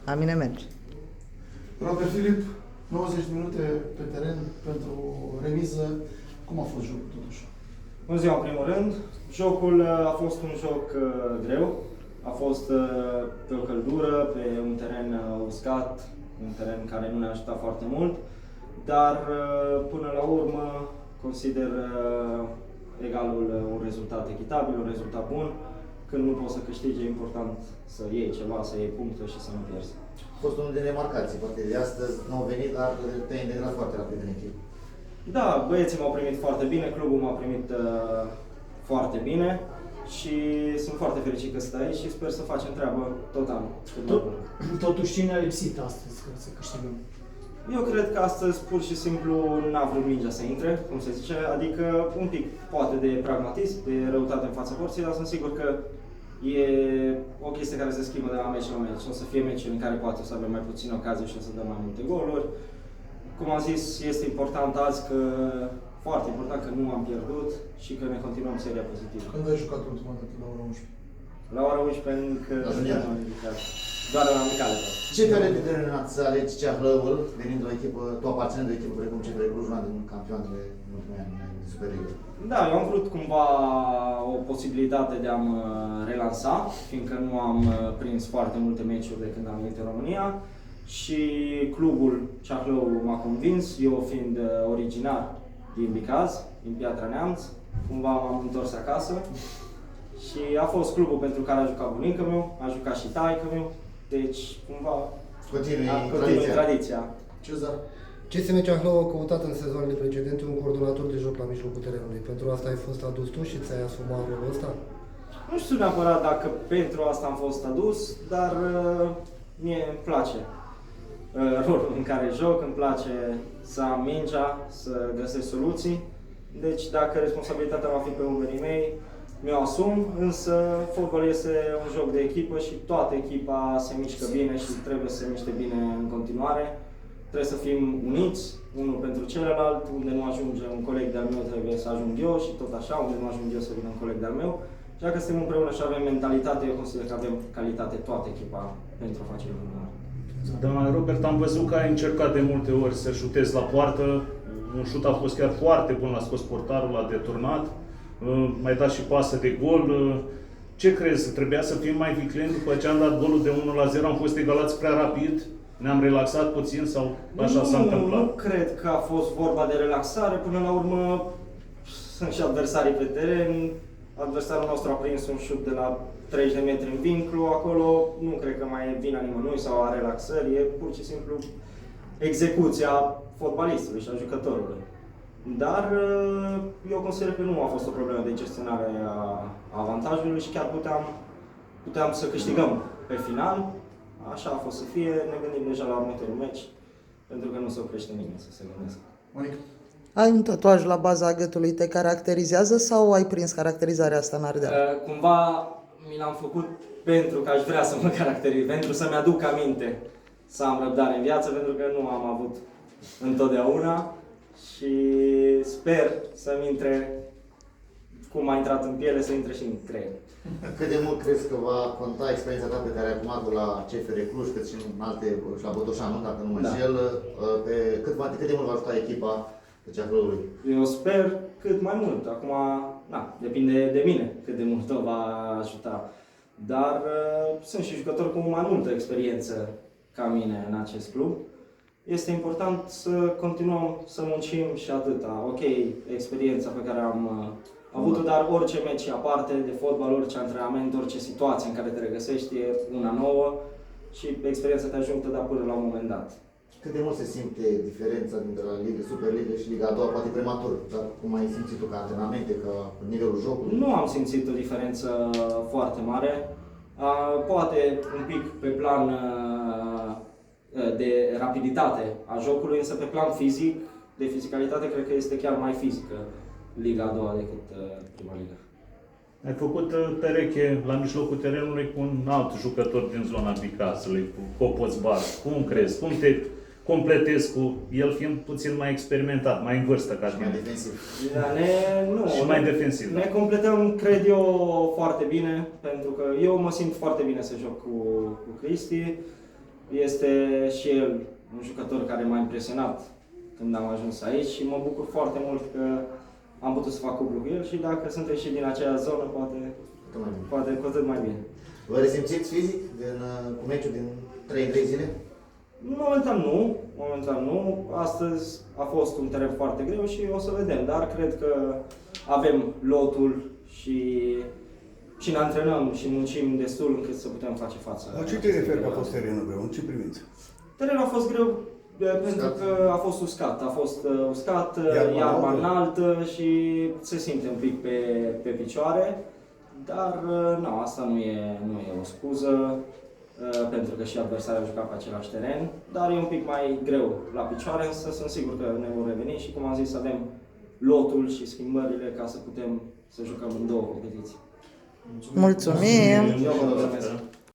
La mine merge. Robert Filip, 90 de minute pe teren pentru remiză. Cum a fost jocul totuși? Bună ziua, în primul rând. Jocul a fost un joc greu. A fost pe o căldură, pe un teren uscat, un teren care nu ne-a ajutat foarte mult. Dar până la urmă consider egalul un rezultat echitabil, un rezultat bun. Când nu poți să câștigi, e important să iei ceva, să iei puncte și să nu pierzi. A fost unul din remarcații, poate de astăzi nu au venit, dar te-ai integrat foarte rapid în echipă. Da, băieții m-au primit foarte bine, clubul m-a primit foarte bine și sunt foarte fericit că sunt aici și sper să facem treabă tot anul. Totuși, cine a lipsit astăzi ca să câștigăm? Eu cred că astăzi pur și simplu n-a vrut mingea să intre, cum se zice, adică un pic poate de pragmatism, de răutate în fața porții, dar sunt sigur că e o chestie care se schimbă de la meci la meci. O să fie meciuri în care poate o să avem mai puține ocazii și o să dăm mai multe goluri. Cum am zis, este important azi că, foarte important că nu am pierdut și că ne continuăm seria pozitivă. Când ai jucat ultima dată la ora 11? La ora 11 încă nu am ridicat. Doar la amicale. Ce te-a determinat să alegi Ceahlăul, venind de o echipă, tu aparținând de o echipă precum CFR Cluj, una din campioanele în ultimii ani din Superliga? Da, eu am vrut cumva o posibilitate de a mă relansa, fiindcă nu am prins foarte multe meciuri de când am venit în România și clubul Ceahlău m-a convins, eu fiind originar din Bicaz, din Piatra Neamț, cumva m-am întors acasă și a fost clubul pentru care a jucat bunicul meu, a jucat și taică meu, deci cumva continui tradiția. Cezar? CSM Ceahlău a căutat în sezoanele precedente un coordonator de joc la mijlocul terenului. Pentru asta ai fost adus tu și ți-ai asumat rolul ăsta? Nu știu neapărat dacă pentru asta am fost adus, dar mie îmi place rolul în care joc, îmi place să am mingea, să găsesc soluții. Deci dacă responsabilitatea va fi pe umerii mei, mi-o asum, însă fotbalul este un joc de echipă și toată echipa se mișcă bine și trebuie să se miște bine în continuare. Trebuie să fim uniți, unul pentru celălalt, unde nu ajunge un coleg de-al meu trebuie să ajung eu și tot așa, unde nu ajung eu să vină un coleg de-al meu. Și dacă suntem împreună și avem mentalitate, eu consider că avem calitate toată echipa pentru a face lucruri mari. Da, Robert, am văzut că ai încercat de multe ori să șutezi la poartă. Un șut a fost chiar foarte bun, l-a scos portarul, l-a deturnat. Mai dat și pasă de gol. Ce crezi? Trebuia să fim mai vicleni după ce am dat golul de 1-0? Am fost egalați prea rapid? Ne-am relaxat puțin sau așa s-a întâmplat? Nu cred că a fost vorba de relaxare. Până la urmă sunt și adversarii pe teren. Adversarul nostru a prins un șut de la 30 de metri în vinclu. Acolo nu cred că mai e vina nimănui sau a relaxării. E pur și simplu execuția fotbalistului și a jucătorului. Dar eu consider că nu a fost o problemă de gestionare a avantajului și chiar puteam să câștigăm pe final. Așa a fost să fie, ne gândim deja la următorul meci, pentru că nu se oprește nimeni să se gândească. Monica? Ai un tatuaj la baza gâtului, te caracterizează sau ai prins caracterizarea asta în Ardeal? Cumva mi l-am făcut pentru că aș vrea să mă caracterizez, pentru să-mi aduc aminte să am răbdare în viață, pentru că nu am avut întotdeauna și sper să-mi intre, cum a intrat în piele, să intre și în creier. Cât de mult crezi că va conta experiența ta pe care ai acum la CFR Cluj, cât și în alte, și la Botoșanu, dacă nu mă înșel, cât de mult va ajuta echipa de Ceahlăului? Eu sper cât mai mult. Acum, depinde de mine cât de mult o va ajuta. Dar sunt și jucători cu mai multă experiență ca mine în acest club. Este important să continuăm să muncim și atâta. Ok, experiența pe care am avut-o, dar orice meci aparte de fotbal, orice antrenament, orice situație în care te regăsești e una nouă și experiența te ajută, dar până la un moment dat. Cât de mult se simte diferența dintre la Liga, Superliga și Liga a doua, poate prematur, dar cum ai simțit tu ca antrenamente, ca nivelul jocului? Nu am simțit o diferență foarte mare. Poate un pic pe plan de rapiditate a jocului, însă pe plan fizic, de fizicalitate, cred că este chiar mai fizică Liga a doua decât prima liga. Ai făcut pereche la mijlocul terenului cu un alt jucător din zona Bicazului, cu Copoț Bar. Cum crezi? Cum te completezi cu el fiind puțin mai experimentat, mai în vârstă ca tine? Mai defensiv. Și mai defensiv. Ne completăm, cred eu, foarte bine, pentru că eu mă simt foarte bine să joc cu Cristi. Este și el un jucător care m-a impresionat când am ajuns aici și mă bucur foarte mult că am putut să fac cuplu cu el și dacă suntem și din aceea zonă, poate cu atât mai bine. Vă resimțiți fizic cu meciul din 3 zile? Momentan nu. Astăzi a fost un teren foarte greu și o să vedem, dar cred că avem lotul și ne antrenăm și muncim destul încât să putem face față. La ce te referi că a fost terenul greu? În ce privință? Terenul a fost greu pentru că a fost uscat. A fost uscat, iarba înaltă și se simte un pic pe picioare. Dar nu, asta nu e o scuză, pentru că și adversarii au jucat pe același teren, dar e un pic mai greu la picioare, însă sunt sigur că ne vom reveni și, cum am zis, avem lotul și schimbările ca să putem să jucăm în 2 competiții. Mulțumim! Eu vă mulțumesc!